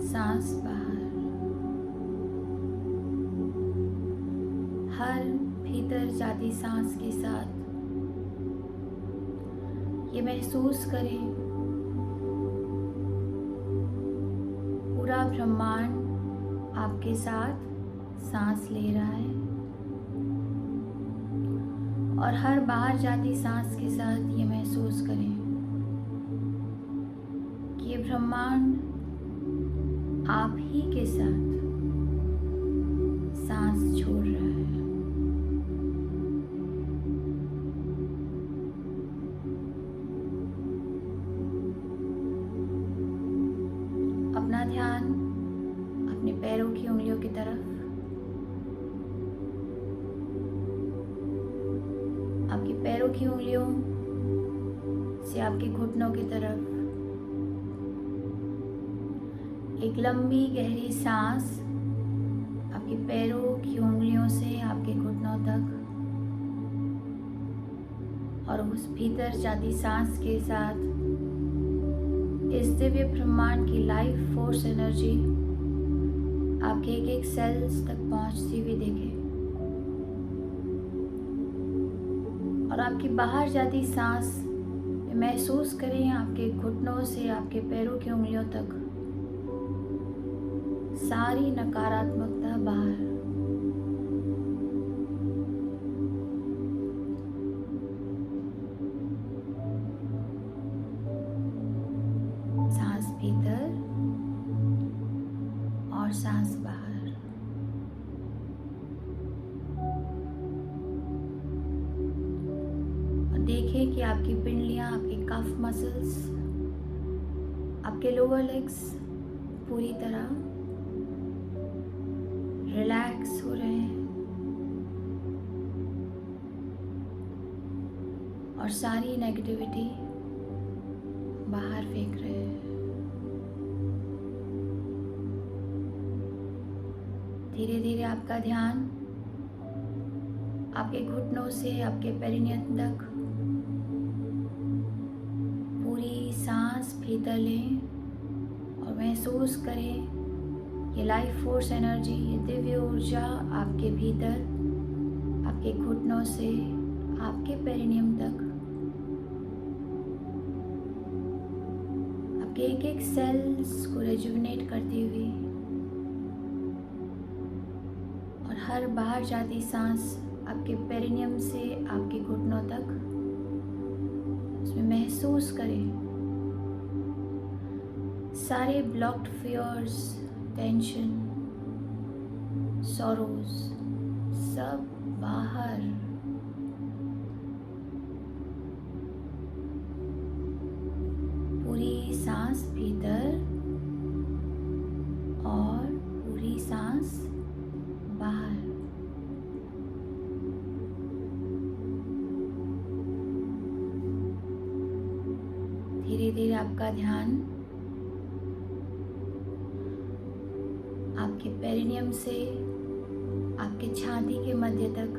सांस बाहर। हर भीतर जाती सांस के साथ ये महसूस करें, पूरा ब्रह्मांड आपके साथ सांस ले रहा है और हर बाहर जाती सांस के साथ ये महसूस करें कि ये ब्रह्मांड आप ही के साथ सांस छोड़ रहा है। अपना ध्यान अपने पैरों की उंगलियों की तरफ, आपके पैरों की उंगलियों से आपके घुटनों की तरफ एक लंबी गहरी सांस आपके पैरों की उंगलियों से आपके घुटनों तक, और उस भीतर जाती सांस के साथ इस दिव्य ब्रह्मांड की लाइफ फोर्स एनर्जी आपके एक एक सेल्स तक पहुंचती हुई देखें। और आपकी बाहर जाती सांस में महसूस करें आपके घुटनों से आपके पैरों की उंगलियों तक सारी नकारात्मकता बाहर। सांस भीतर और सांस बाहर। और देखें कि आपकी पिंडलियां, आपके कफ मसल्स, आपके लोअर लेग्स पूरी तरह रिलैक्स हो रहे हैं और सारी नेगेटिविटी बाहर फेंक रहे हैं। धीरे धीरे आपका ध्यान आपके घुटनों से आपके पेरिनियम तक पूरी सांस भीतर लें और महसूस करें ये लाइफ फोर्स एनर्जी, ये दिव्य ऊर्जा आपके भीतर, आपके घुटनों से आपके पेरिनियम तक, आपके एक एक सेल्स को रेजुविनेट करती हुई, और हर बाहर जाती सांस आपके पेरिनियम से आपके घुटनों तक, उसमें महसूस करें सारे ब्लॉक्ड फियर्स, टेंशन, सॉरोज सब बाहर। पूरी सांस भीतर और पूरी सांस बाहर। धीरे धीरे आपका ध्यान आपके पेरिनियम से आपके छाती के मध्य तक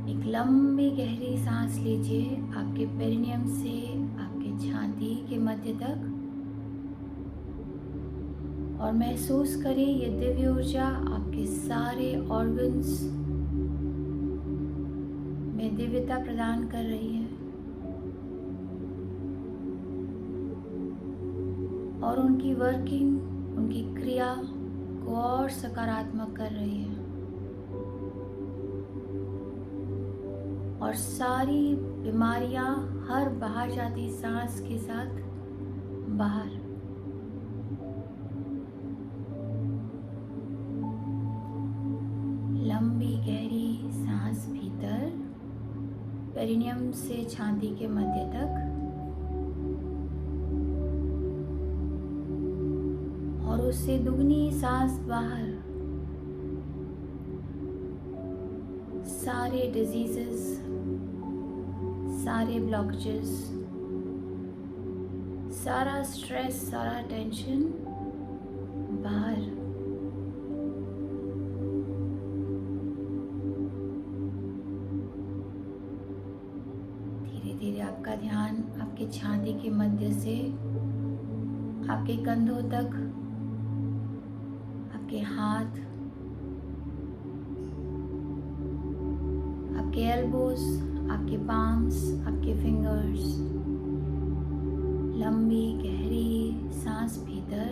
एक लंबी गहरी सांस लीजिए, आपके पेरिनियम से आपके छाती के मध्य तक, और महसूस करें ये दिव्य ऊर्जा आपके सारे ऑर्गन्स में दिव्यता प्रदान कर रही है और उनकी वर्किंग, उनकी क्रिया को और सकारात्मक कर रही है। और सारी बीमारियां हर बाहर जाती सांस के साथ बाहर। लंबी गहरी सांस भीतर, पेरिनियम से छाती के मध्य तक, और उससे दुगनी सांस बाहर। सारे डिजीजेस, सारे ब्लॉकेजेस, सारा स्ट्रेस, सारा टेंशन बाहर। धीरे धीरे आपका ध्यान छाती के मध्य से आपके कंधों तक, आपके हाथ, आपके एल्बोज, आपके पाम्स, आपके फिंगर्स। लंबी गहरी सांस भीतर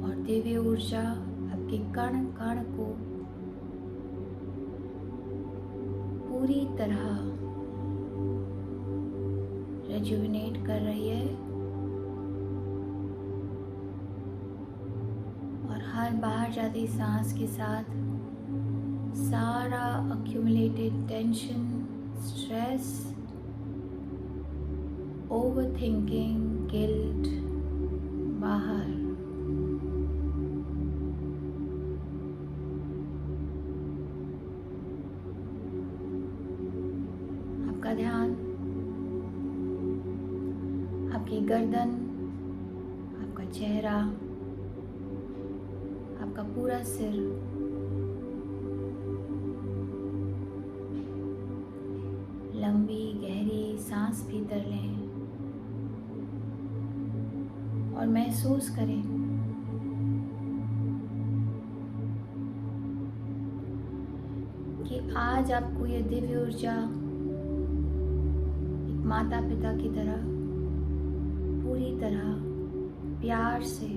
और दिव्य ऊर्जा आपके कण कण को पूरी तरह रेजुविनेट कर रही है और हर बाहर जाती सांस के साथ सारा accumulated tension, stress, overthinking, guilt बाहर। आपका ध्यान आपकी गर्दन, आपका चेहरा, आपका पूरा सिर, लंबी गहरी सांस भीतर लें और महसूस करें कि आज आपको ये दिव्य ऊर्जा एक माता पिता की तरह पूरी तरह प्यार से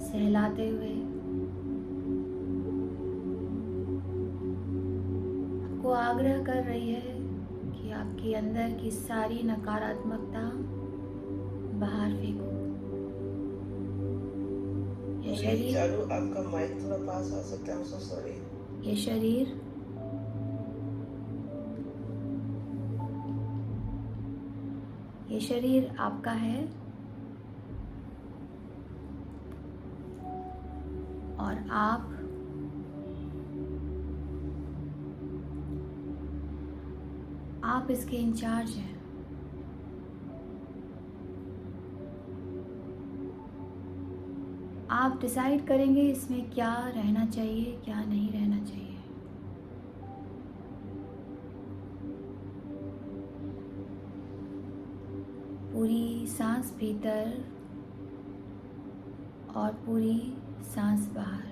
सहलाते हुए आपको आग्रह कर रही है कि आपके अंदर की सारी नकारात्मकता बाहर फेंको। ये शरीर, चारू आपका माइक थोड़ा पास आ सकता है? So sorry. ये शरीर आपका है और आप इसके इंचार्ज हैं। आप डिसाइड करेंगे इसमें क्या रहना चाहिए, क्या नहीं रहना चाहिए। पूरी सांस भीतर और पूरी सांस बाहर।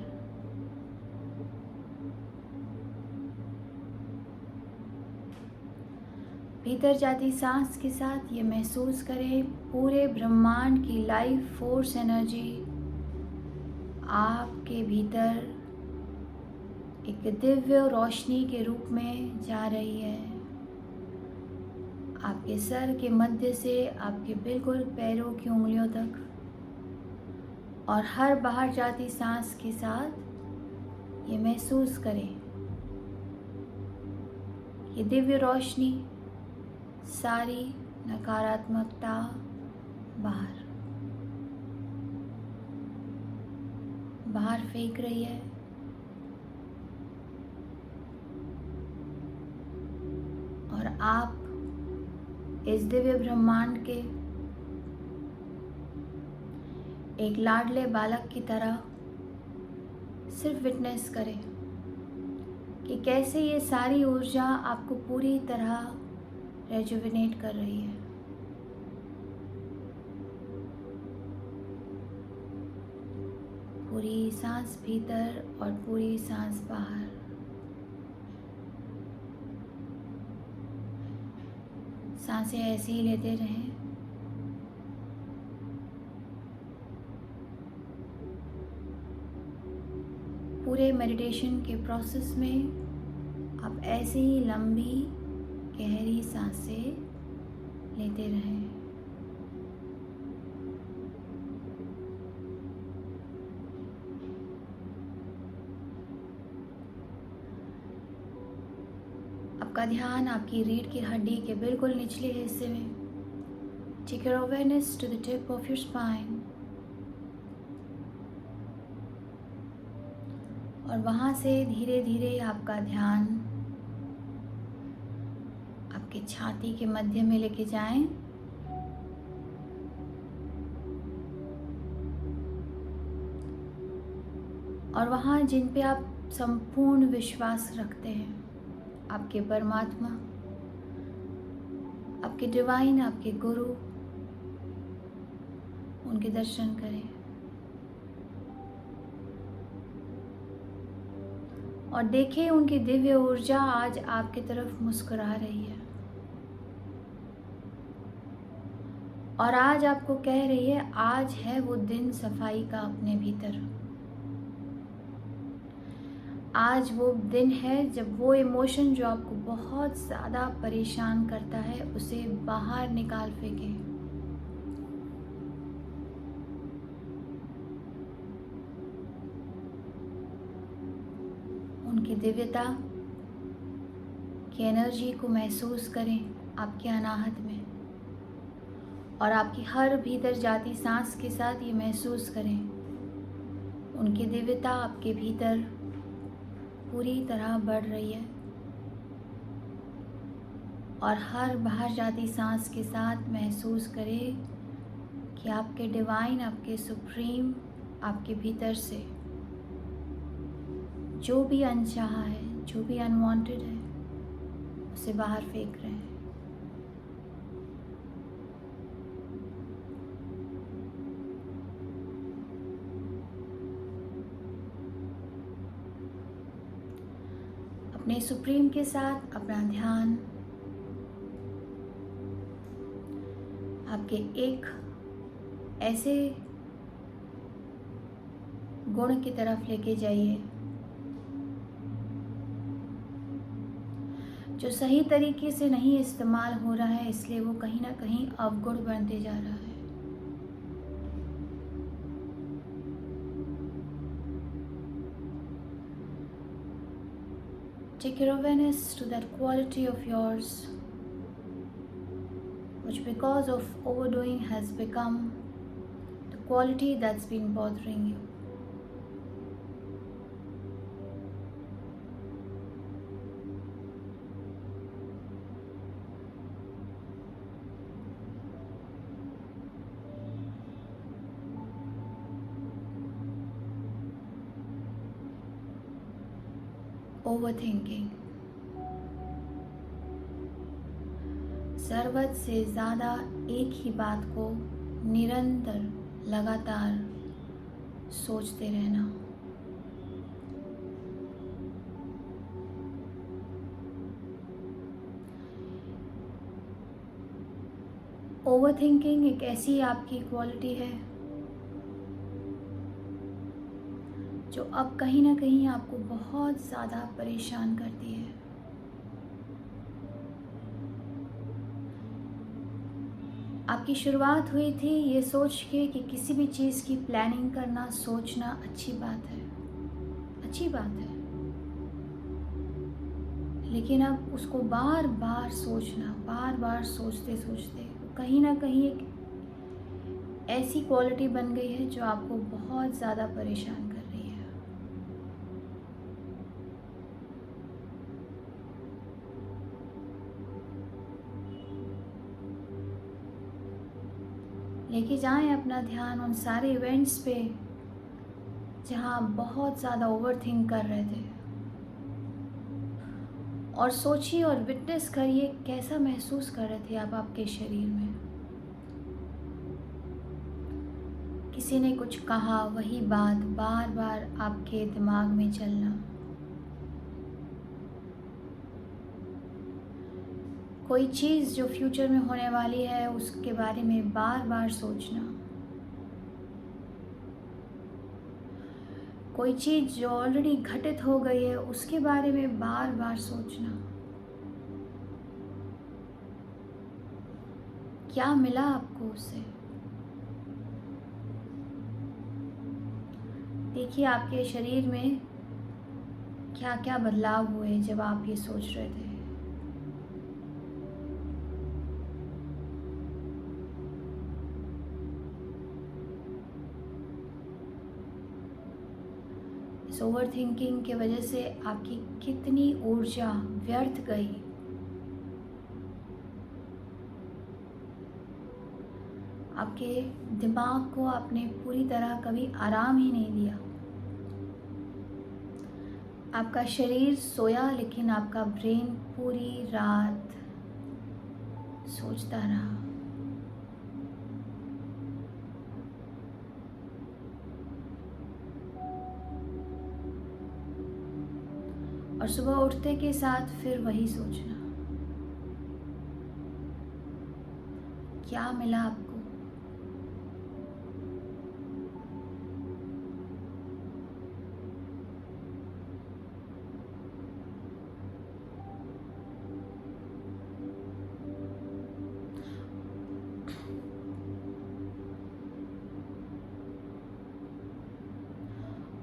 भीतर जाती सांस के साथ ये महसूस करें पूरे ब्रह्मांड की लाइफ फोर्स एनर्जी आपके भीतर एक दिव्य रोशनी के रूप में जा रही है। आपके सर के मध्य से आपके बिल्कुल पैरों की उंगलियों तक और हर बाहर जाती सांस के साथ ये महसूस करें ये दिव्य रोशनी सारी नकारात्मकता बाहर फेंक रही है। और आप इस दिव्य ब्रह्मांड के एक लाडले बालक की तरह सिर्फ विटनेस करें कि कैसे ये सारी ऊर्जा आपको पूरी तरह रेजुविनेट कर रही है। पूरी सांस भीतर और पूरी सांस बाहर। सांसें ऐसे ही लेते रहें। पूरे मेडिटेशन के प्रोसेस में आप ऐसे ही लंबी गहरी सांसें लेते रहें। आपका ध्यान आपकी रीढ़ की हड्डी के बिल्कुल निचले हिस्से में। Take your awareness to the tip of your spine और वहाँ से धीरे धीरे आपका ध्यान आपके छाती के मध्य में लेके जाएं और वहाँ जिन पे आप संपूर्ण विश्वास रखते हैं आपके परमात्मा, आपके डिवाइन, आपके गुरु, उनके दर्शन करें और देखें उनकी दिव्य ऊर्जा आज आपकी तरफ मुस्कुरा रही है और आज आपको कह रही है आज है वो दिन सफाई का अपने भीतर। आज वो दिन है जब वो इमोशन जो आपको बहुत ज़्यादा परेशान करता है उसे बाहर निकाल फेंके। उनकी दिव्यता की एनर्जी को महसूस करें आपके अनाहत में और आपकी हर भीतर जाती सांस के साथ ये महसूस करें उनकी दिव्यता आपके भीतर पूरी तरह बढ़ रही है और हर बाहर जाती सांस के साथ महसूस करें कि आपके डिवाइन, आपके सुप्रीम आपके भीतर से जो भी अनचाहा है, जो भी अनवांटेड है, उसे बाहर फेंक रहे हैं। अपने सुप्रीम के साथ अपना ध्यान आपके एक ऐसे गुण की तरफ लेके जाइए जो सही तरीके से नहीं इस्तेमाल हो रहा है, इसलिए वो कहीं ना कहीं अवगुण बनते जा रहा है। Take your awareness to that quality of yours which because of overdoing has become the quality that's been bothering you. Overthinking ज़रूरत से ज़्यादा एक ही बात को निरंतर लगातार सोचते रहना। ओवरथिंकिंग एक ऐसी आपकी क्वालिटी है जो अब कहीं ना कहीं आपको बहुत ज़्यादा परेशान करती है। आपकी शुरुआत हुई थी ये सोच के कि किसी भी चीज़ की प्लानिंग करना, सोचना अच्छी बात है, अच्छी बात है, लेकिन अब उसको बार बार सोचना, बार बार सोचते सोचते कहीं ना कहीं एक ऐसी क्वालिटी बन गई है जो आपको बहुत ज़्यादा परेशान कर रही है। लेके जाएं अपना ध्यान उन सारे इवेंट्स पे जहां आप बहुत ज़्यादा ओवरथिंक कर रहे थे और सोचिए और विटनेस करिए कैसा महसूस कर रहे थे आप आपके शरीर में। किसी ने कुछ कहा, वही बात बार बार आपके दिमाग में चलना, कोई चीज़ जो फ्यूचर में होने वाली है उसके बारे में बार बार सोचना, कोई चीज़ जो ऑलरेडी घटित हो गई है उसके बारे में बार बार सोचना, क्या मिला आपको उससे। देखिए आपके शरीर में क्या क्या बदलाव हुए जब आप ये सोच रहे थे। इस ओवर थिंकिंग के वजह से आपकी कितनी ऊर्जा व्यर्थ गई। आपके दिमाग को आपने पूरी तरह कभी आराम ही नहीं दिया। आपका शरीर सोया लेकिन आपका ब्रेन पूरी रात सोचता रहा। और सुबह उठते के साथ फिर वही सोचना। क्या मिला आपको?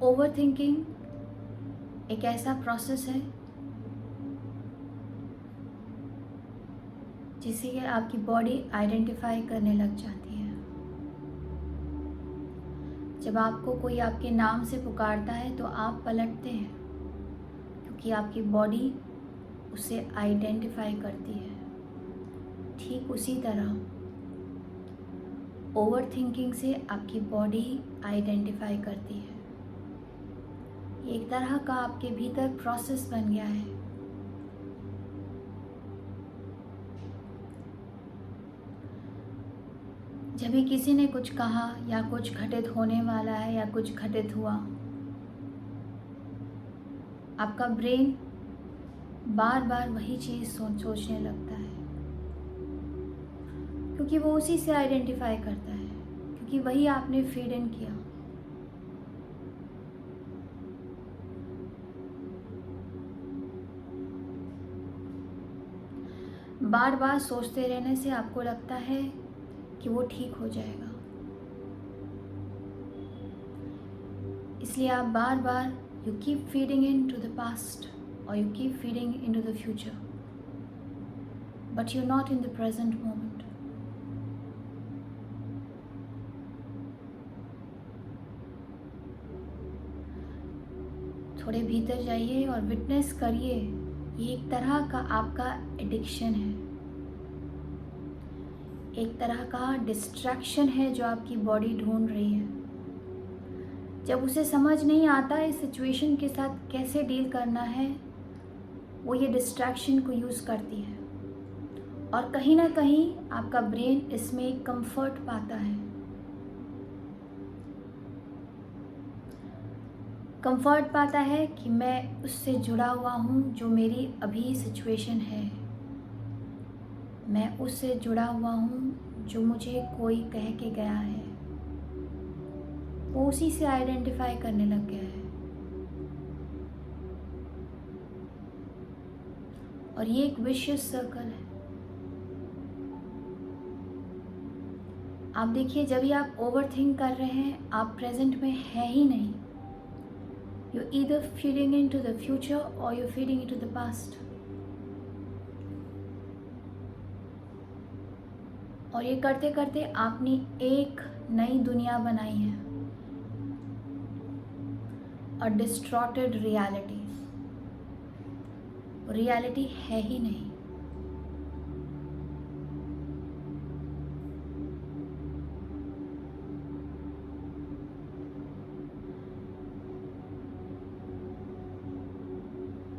ओवर थिंकिंग एक ऐसा प्रोसेस है जिसे कि आपकी बॉडी आइडेंटिफाई करने लग जाती है। जब आपको कोई आपके नाम से पुकारता है तो आप पलटते हैं, क्योंकि आपकी बॉडी उसे आइडेंटिफाई करती है। ठीक उसी तरह ओवर थिंकिंग से आपकी बॉडी आइडेंटिफाई करती है। ये एक तरह का आपके भीतर प्रोसेस बन गया है। जब भी किसी ने कुछ कहा या कुछ घटित होने वाला है या कुछ घटित हुआ, आपका ब्रेन बार बार वही चीज़ सोचने लगता है, क्योंकि वो उसी से आइडेंटिफाई करता है, क्योंकि वही आपने फीड इन किया। बार बार सोचते रहने से आपको लगता है कि वो ठीक हो जाएगा, इसलिए आप बार बार you keep feeding into the past और you keep feeding into the future, but you not in the present moment. थोड़े भीतर जाइए और विटनेस करिए। ये एक तरह का आपका एडिक्शन है, एक तरह का डिस्ट्रैक्शन है जो आपकी बॉडी ढूंढ रही है। जब उसे समझ नहीं आता इस सिचुएशन के साथ कैसे डील करना है, वो ये डिस्ट्रैक्शन को यूज़ करती है और कहीं ना कहीं आपका ब्रेन इसमें एक कंफर्ट पाता है। कंफर्ट पाता है कि मैं उससे जुड़ा हुआ हूँ जो मेरी अभी सिचुएशन है, मैं उससे जुड़ा हुआ हूँ जो मुझे कोई कह के गया है। वो उसी से आइडेंटिफाई करने लग गया है। और ये एक विशियस सर्कल है। आप देखिए, जब भी आप ओवर थिंक कर रहे हैं, आप प्रेजेंट में है ही नहीं। You're either feeding into the future or you're feeding into the past. और ये करते करते आपने एक नई दुनिया बनाई है, और डिस्टॉर्टेड रियलिटी। रियलिटी है ही नहीं।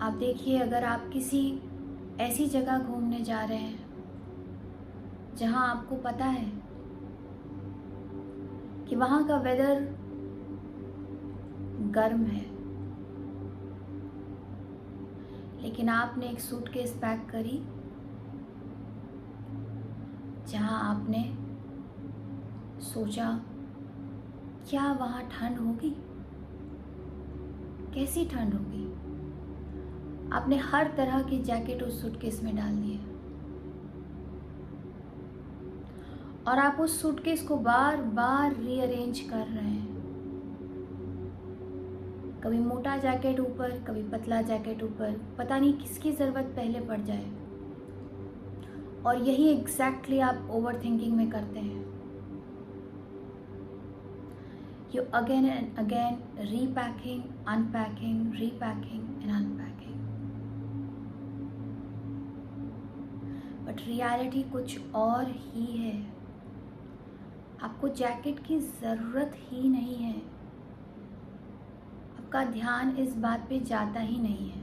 आप देखिए, अगर आप किसी ऐसी जगह घूमने जा रहे हैं जहां आपको पता है कि वहां का वेदर गर्म है, लेकिन आपने एक सूटकेस पैक करी जहां आपने सोचा क्या वहां ठंड होगी, कैसी ठंड होगी। आपने हर तरह की जैकेट उस सूटकेस में डाल दिए और आप उस सूटकेस को बार बार रीअरेंज कर रहे हैं। कभी मोटा जैकेट ऊपर, कभी पतला जैकेट ऊपर, पता नहीं किसकी ज़रूरत पहले पड़ जाए। और यही एग्जैक्टली आप ओवर थिंकिंग में करते हैं। You again and again repacking, unpacking, repacking and unpacking. But reality कुछ और ही है। आपको जैकेट की ज़रूरत ही नहीं है। आप आपका ध्यान इस बात पे जाता ही नहीं है।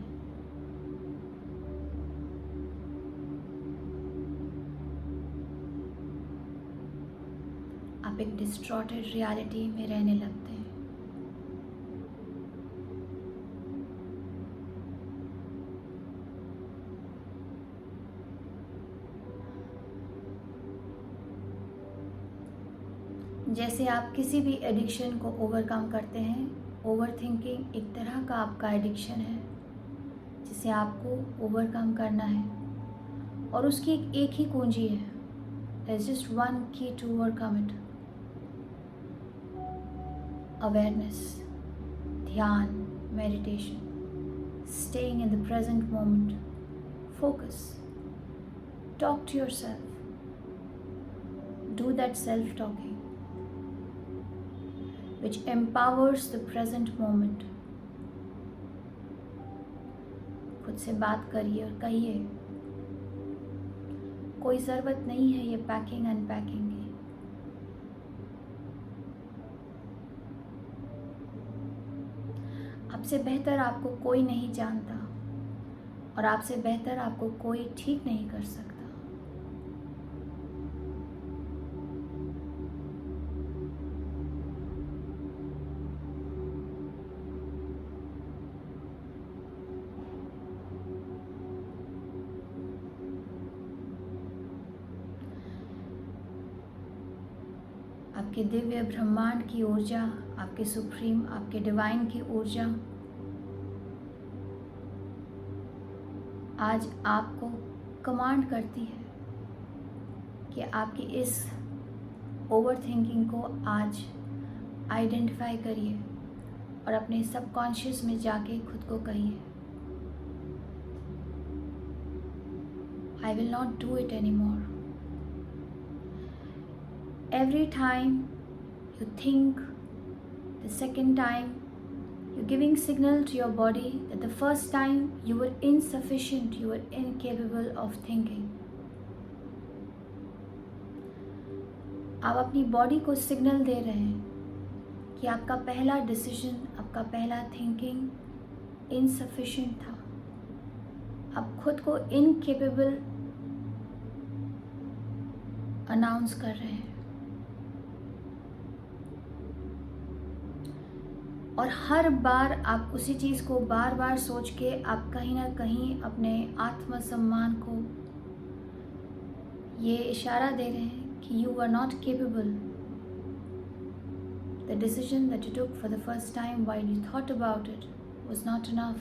आप एक डिस्ट्रॉटेड रियलिटी में रहने लगते हैं। जैसे आप किसी भी एडिक्शन को ओवरकम करते हैं, ओवर थिंकिंग एक तरह का आपका एडिक्शन है जिसे आपको ओवरकम करना है, और उसकी एक ही कुंजी है। There is just one key to overcome it. Awareness, ध्यान, meditation, staying in the present moment, focus, talk to yourself, do that self talking which empowers the present moment. खुद से बात करिए और कहिए, कोई ज़रूरत नहीं है ये पैकिंग अनपैकिंग की। आपसे बेहतर आपको कोई नहीं जानता, और आपसे बेहतर आपको कोई ठीक नहीं कर सकता। आपके दिव्य ब्रह्मांड की ऊर्जा, आपके सुप्रीम, आपके डिवाइन की ऊर्जा आज आपको कमांड करती है कि आपकी इस ओवर थिंकिंग को आज आइडेंटिफाई करिए और अपने सबकॉन्शियस में जाके खुद को कहिए, I will not do it any more. Every time you think, the second time, you're giving signal to your body that the first time you were insufficient, you were incapable of thinking. आप अपनी body को signal दे रहे हैं कि आपका पहला decision, आपका पहला थिंकिंग इनसफिशिएंट था। आप खुद को इनकेपेबल अनाउंस कर रहे हैं, और हर बार आप उसी चीज़ को बार बार सोच के आप कहीं ना कहीं अपने आत्मसम्मान को ये इशारा दे रहे हैं कि you are not capable. The decision that you took for the first time while you thought about it was not enough.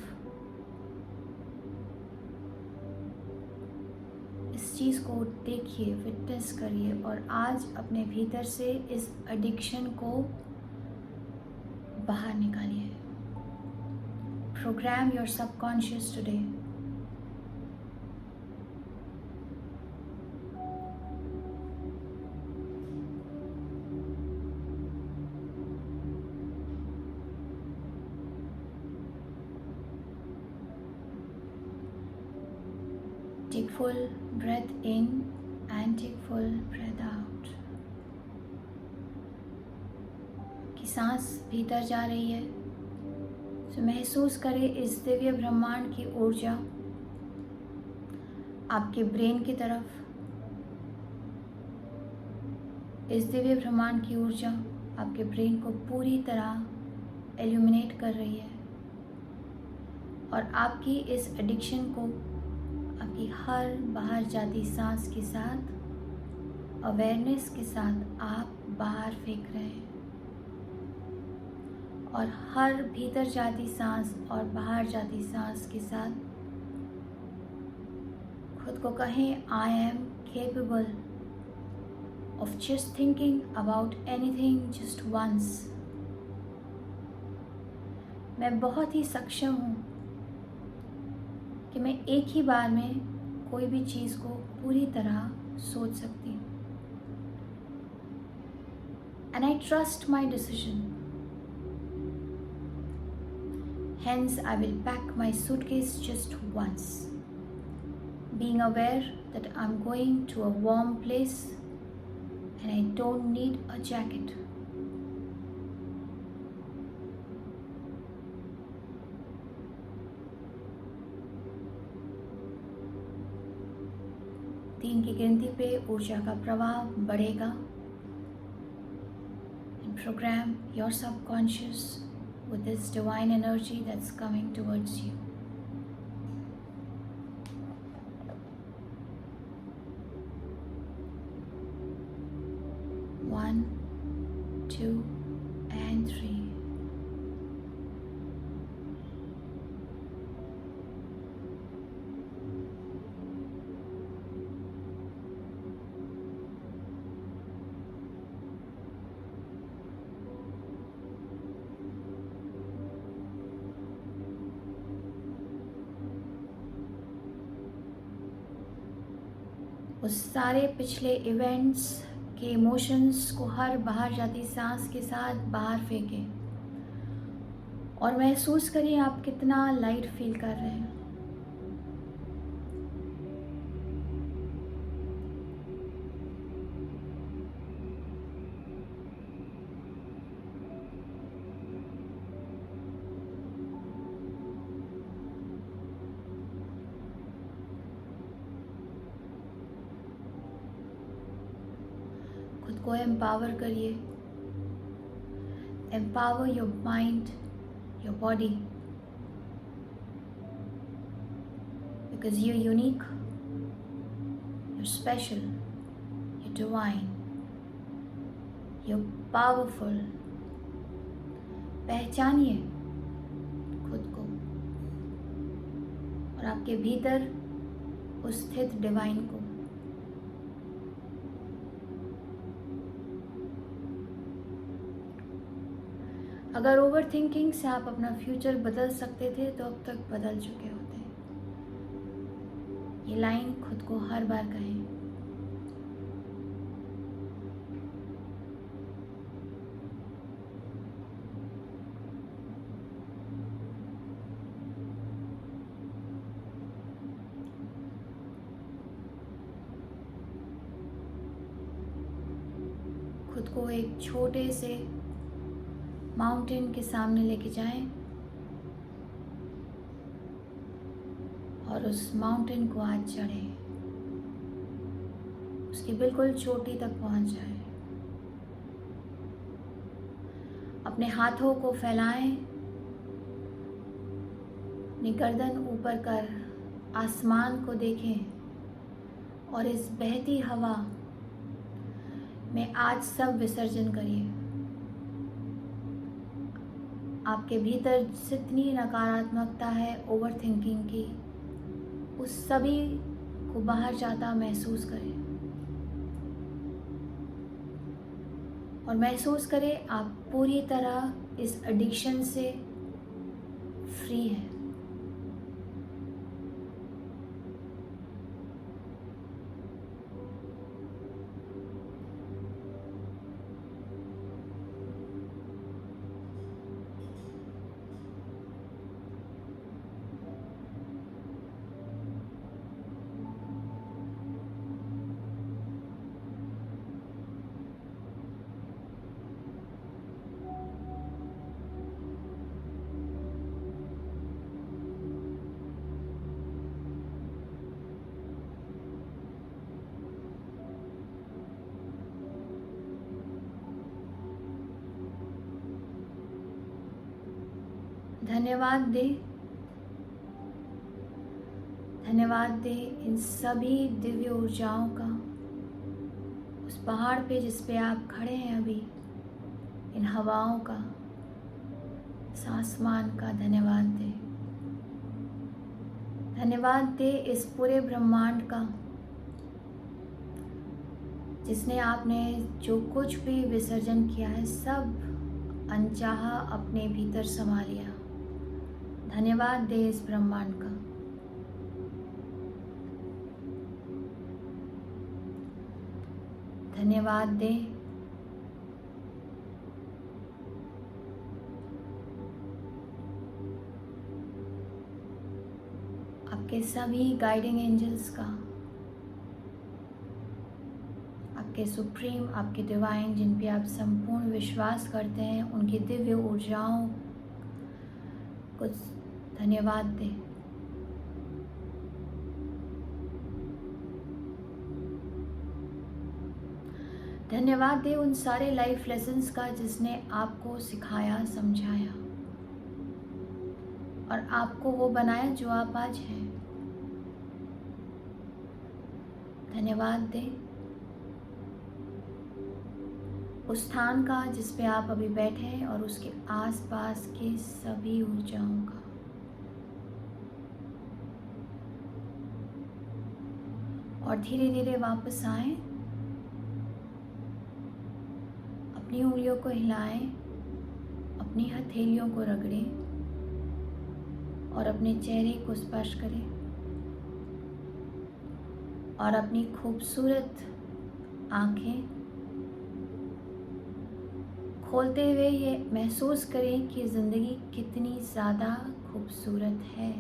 इस चीज़ को देखिए, विटनेस करिए, और आज अपने भीतर से इस एडिक्शन को बाहर निकालिए। Programme your subconscious today. Take full breath in and take full breath out. कि सांस भीतर जा रही है, तो महसूस करें इस दिव्य ब्रह्मांड की ऊर्जा आपके ब्रेन की तरफ। इस दिव्य ब्रह्मांड की ऊर्जा आपके ब्रेन को पूरी तरह एल्यूमिनेट कर रही है, और आपकी इस एडिक्शन को आपकी हर बाहर जाती सांस के साथ, अवेयरनेस के साथ आप बाहर फेंक रहे हैं। और हर भीतर जाती सांस और बाहर जाती सांस के साथ खुद को कहें, I am capable of just thinking about anything just once. मैं बहुत ही सक्षम हूँ कि मैं एक ही बार में कोई भी चीज़ को पूरी तरह सोच सकती हूँ। And I trust my decision. Hence, I will pack my suitcase just once, being aware that I'm going to a warm place and I don't need a jacket. 3 की गिनती पे ऊर्जा का प्रवाह बढ़ेगा। And program your subconscious with this divine energy that's coming towards you. 1, 2 and 3. उस सारे पिछले इवेंट्स के इमोशंस को हर बाहर जाती सांस के साथ बाहर फेंकें और महसूस करिए आप कितना लाइट फील कर रहे हैं। खुद को एम्पावर करिए। Empower your mind, your body, because you're unique, you're special, you're divine, you're powerful. पहचानिए खुद को और आपके भीतर उस स्थित डिवाइन को। अगर ओवर थिंकिंग से आप अपना फ्यूचर बदल सकते थे तो अब तक बदल चुके होते। ये लाइन खुद को हर बार कहें। खुद को एक छोटे से माउंटेन के सामने लेके जाएं और उस माउंटेन को आज चढ़ें, उसकी बिल्कुल चोटी तक पहुंच जाएं। अपने हाथों को फैलाएं, अपनी गर्दन ऊपर कर आसमान को देखें और इस बहती हवा में आज सब विसर्जन करिए। आपके भीतर जितनी नकारात्मकता है ओवर थिंकिंग की, उस सभी को बाहर जाता महसूस करें और महसूस करें आप पूरी तरह इस एडिक्शन से फ्री हैं। धन्यवाद दे, धन्यवाद दे इन सभी दिव्य ऊर्जाओं का, उस पहाड़ पे जिस पे आप खड़े हैं अभी, इन हवाओं का, इस आसमान का धन्यवाद दे। धन्यवाद दे इस पूरे ब्रह्मांड का जिसने आपने जो कुछ भी विसर्जन किया है सब अनचाहा अपने भीतर समा लिया। धन्यवाद दे इस ब्रह्मांड का। धन्यवाद दे आपके सभी गाइडिंग एंजल्स का, आपके सुप्रीम, आपके डिवाइन जिन पे आप संपूर्ण विश्वास करते हैं, उनकी दिव्य ऊर्जाओं को धन्यवाद दें। धन्यवाद दें उन सारे लाइफ लेसन्स का जिसने आपको सिखाया, समझाया और आपको वो बनाया जो आप आज हैं। धन्यवाद दें उस स्थान का जिस पे आप अभी बैठे हैं और उसके आसपास के सभी ऊर्जाओं का। और धीरे धीरे वापस आएं, अपनी उंगलियों को हिलाएं, अपनी हथेलियों को रगड़ें और अपने चेहरे को स्पर्श करें और अपनी खूबसूरत आँखें खोलते हुए ये महसूस करें कि ज़िंदगी कितनी ज़्यादा खूबसूरत है।